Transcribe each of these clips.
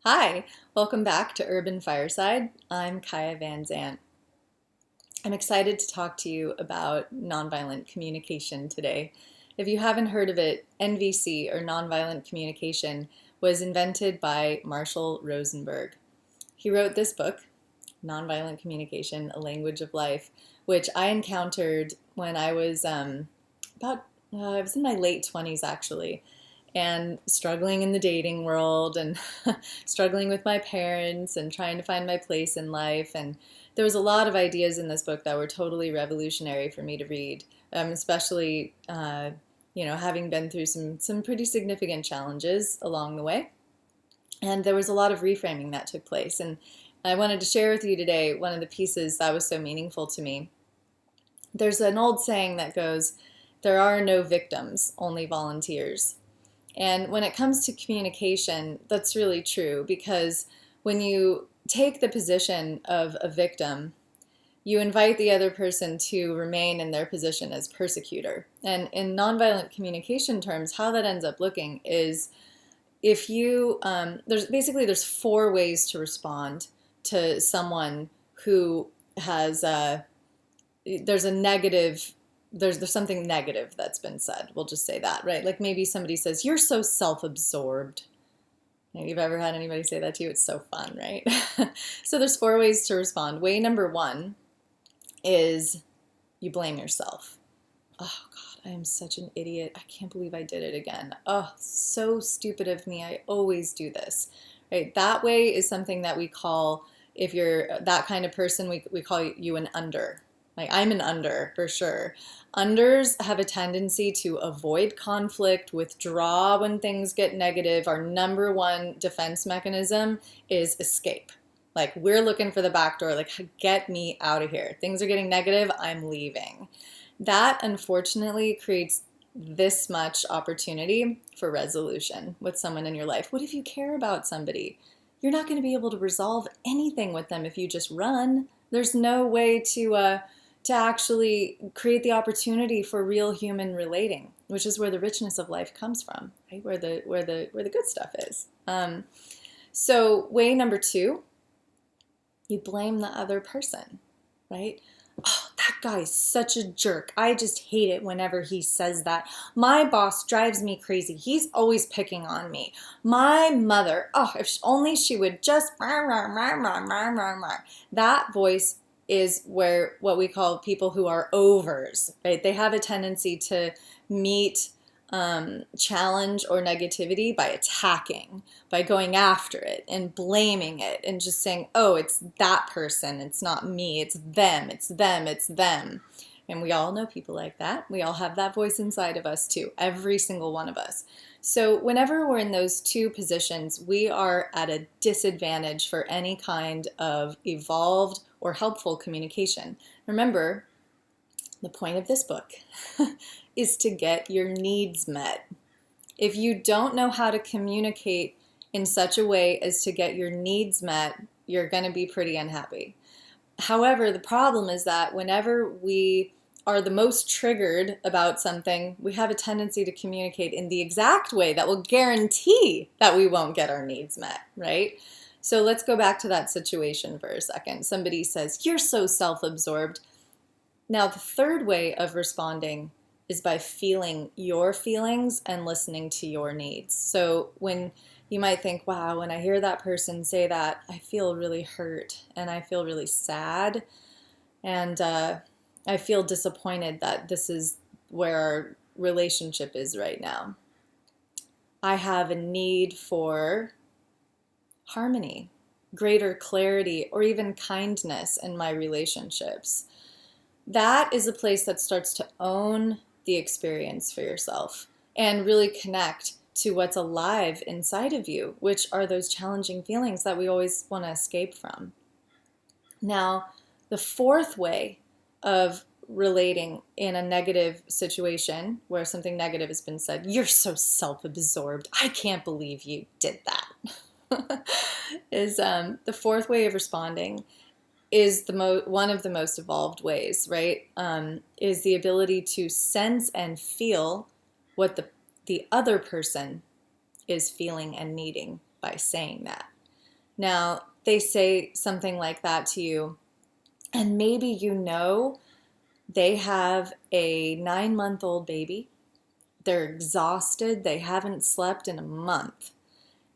Hi, welcome back to Urban Fireside. I'm Kaya Van Zant. I'm excited to talk to you about nonviolent communication today. If you haven't heard of it, NVC or nonviolent communication was invented by Marshall Rosenberg. He wrote this book, Nonviolent Communication, A Language of Life, which I encountered when I was I was in my late 20s actually, and struggling in the dating world and struggling with my parents and trying to find my place in life. And there was a lot of ideas in this book that were totally revolutionary for me to read, especially having been through some pretty significant challenges along the way. And there was a lot of reframing that took place. And I wanted to share with you today one of the pieces that was so meaningful to me. There's an old saying that goes, "There are no victims, only volunteers." And when it comes to communication, that's really true, because when you take the position of a victim, you invite the other person to remain in their position as persecutor. And in nonviolent communication terms, how that ends up looking is, if you there's four ways to respond to someone who has there's a negative there's something negative that's been said. We'll just say that, right? Like maybe somebody says, "You're so self-absorbed." If you've ever had anybody say that to you, it's so fun, right? So there's four ways to respond. Way number one is you blame yourself. "Oh God, I am such an idiot. I can't believe I did it again. Oh, so stupid of me. I always do this." Right? That way is something that we call, if you're that kind of person, we call you an under. Like, I'm an under for sure. Unders have a tendency to avoid conflict, withdraw when things get negative. Our number one defense mechanism is escape. Like, we're looking for the back door, like, get me out of here. Things are getting negative, I'm leaving. That, unfortunately, creates this much opportunity for resolution with someone in your life. What if you care about somebody? You're not going to be able to resolve anything with them if you just run. There's no way to actually create the opportunity for real human relating, which is where the richness of life comes from, right? Where the good stuff is. So way number two, you blame the other person, right? "Oh, that guy's such a jerk. I just hate it whenever he says that. My boss drives me crazy. He's always picking on me. My mother, oh, if only she would just..." That voice is where what we call people who are overs, right? They have a tendency to meet challenge or negativity by attacking, by going after it and blaming it and just saying, "Oh, it's that person, it's not me, it's them, it's them, it's them." And we all know people like that. We all have that voice inside of us too, every single one of us. So whenever we're in those two positions, we are at a disadvantage for any kind of evolved or helpful communication. Remember, the point of this book is to get your needs met. If you don't know how to communicate in such a way as to get your needs met, you're going to be pretty unhappy. However, the problem is that whenever we are the most triggered about something, we have a tendency to communicate in the exact way that will guarantee that we won't get our needs met, right? So let's go back to that situation for a second. Somebody says, "You're so self-absorbed." Now, the third way of responding is by feeling your feelings and listening to your needs. So when you might think, "Wow, when I hear that person say that, I feel really hurt and I feel really sad, and I feel disappointed that this is where our relationship is right now. I have a need for harmony, greater clarity, or even kindness in my relationships." That is a place that starts to own the experience for yourself and really connect to what's alive inside of you, which are those challenging feelings that we always want to escape from. Now, the fourth way of relating in a negative situation where something negative has been said, "You're so self-absorbed. I can't believe you did that," is the fourth way of responding is one of the most evolved ways, right? Is the ability to sense and feel what the other person is feeling and needing by saying that. Now, they say something like that to you, and maybe you know they have a 9-month-old baby. They're exhausted. They haven't slept in a month.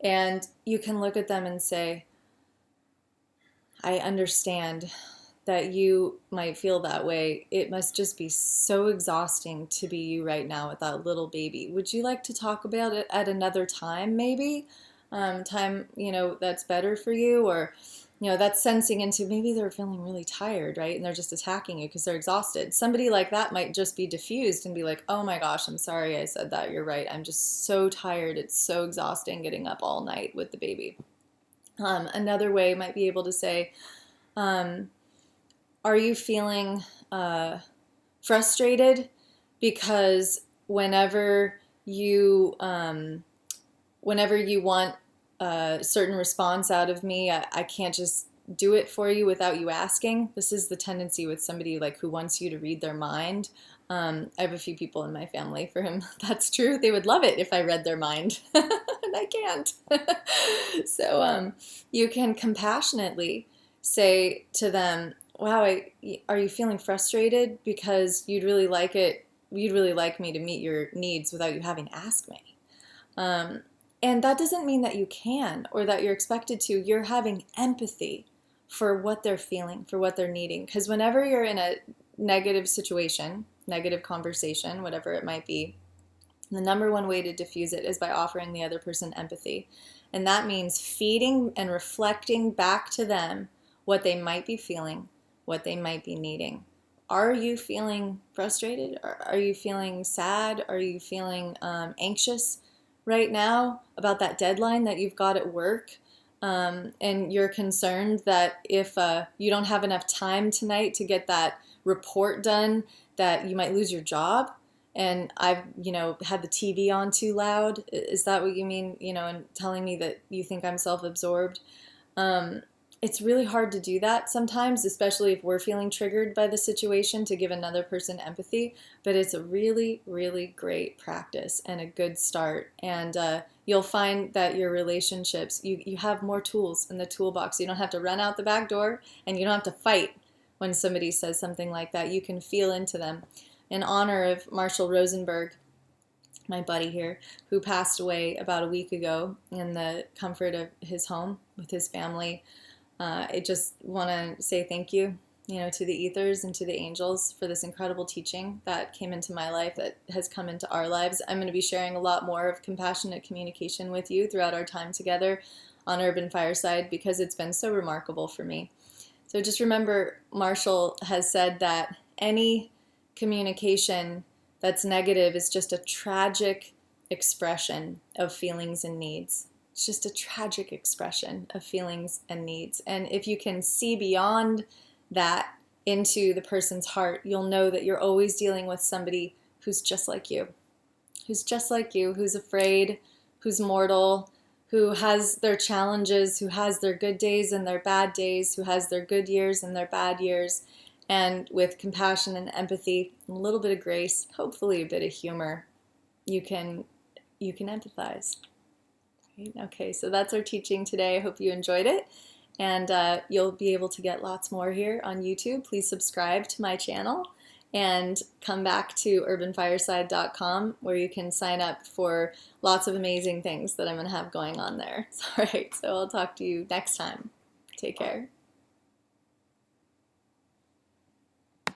And you can look at them and say, I understand that you might feel that way. It must just be so exhausting to be you right now with that little baby. Would you like to talk about it at another time, maybe? Time, that's better for you, or, that's sensing into maybe they're feeling really tired, right? And they're just attacking you because they're exhausted. Somebody like that might just be diffused and be like, oh my gosh, I'm sorry I said that. You're right. I'm just so tired. It's so exhausting getting up all night with the baby. Another way might be able to say, are you feeling frustrated because whenever you want a certain response out of me, I can't just do it for you without you asking? This is the tendency with somebody like who wants you to read their mind. I have a few people in my family for whom that's true. They would love it if I read their mind, and I can't. So you can compassionately say to them, wow, are you feeling frustrated because you'd really like me to meet your needs without you having to ask me. And that doesn't mean that you can or that you're expected to. You're having empathy for what they're feeling, for what they're needing. Because whenever you're in a negative situation, negative conversation, whatever it might be, the number one way to diffuse it is by offering the other person empathy. And that means feeding and reflecting back to them what they might be feeling, what they might be needing. Are you feeling frustrated? Are you feeling sad? Are you feeling anxious right now about that deadline that you've got at work? And you're concerned that if you don't have enough time tonight to get that report done, that you might lose your job? And I've, had the TV on too loud. Is that what you mean, and telling me that you think I'm self-absorbed? It's really hard to do that sometimes, especially if we're feeling triggered by the situation, to give another person empathy. But it's a really, really great practice and a good start. And you'll find that your relationships, you have more tools in the toolbox. You don't have to run out the back door, and you don't have to fight when somebody says something like that. You can feel into them. In honor of Marshall Rosenberg, my buddy here, who passed away about a week ago in the comfort of his home with his family, I just want to say thank you, to the ethers and to the angels for this incredible teaching that came into my life, that has come into our lives. I'm going to be sharing a lot more of compassionate communication with you throughout our time together on Urban Fireside, because it's been so remarkable for me. So just remember, Marshall has said that any communication that's negative is just a tragic expression of feelings and needs. It's just a tragic expression of feelings and needs. And if you can see beyond that into the person's heart, you'll know that you're always dealing with somebody who's just like you, who's afraid, who's mortal, who has their challenges, who has their good days and their bad days, who has their good years and their bad years. And with compassion and empathy, a little bit of grace, hopefully a bit of humor, you can empathize. Okay, so that's our teaching today. I hope you enjoyed it, and you'll be able to get lots more here on YouTube. Please subscribe to my channel and come back to urbanfireside.com, where you can sign up for lots of amazing things that I'm going to have going on there. All right, so I'll talk to you next time. Take care.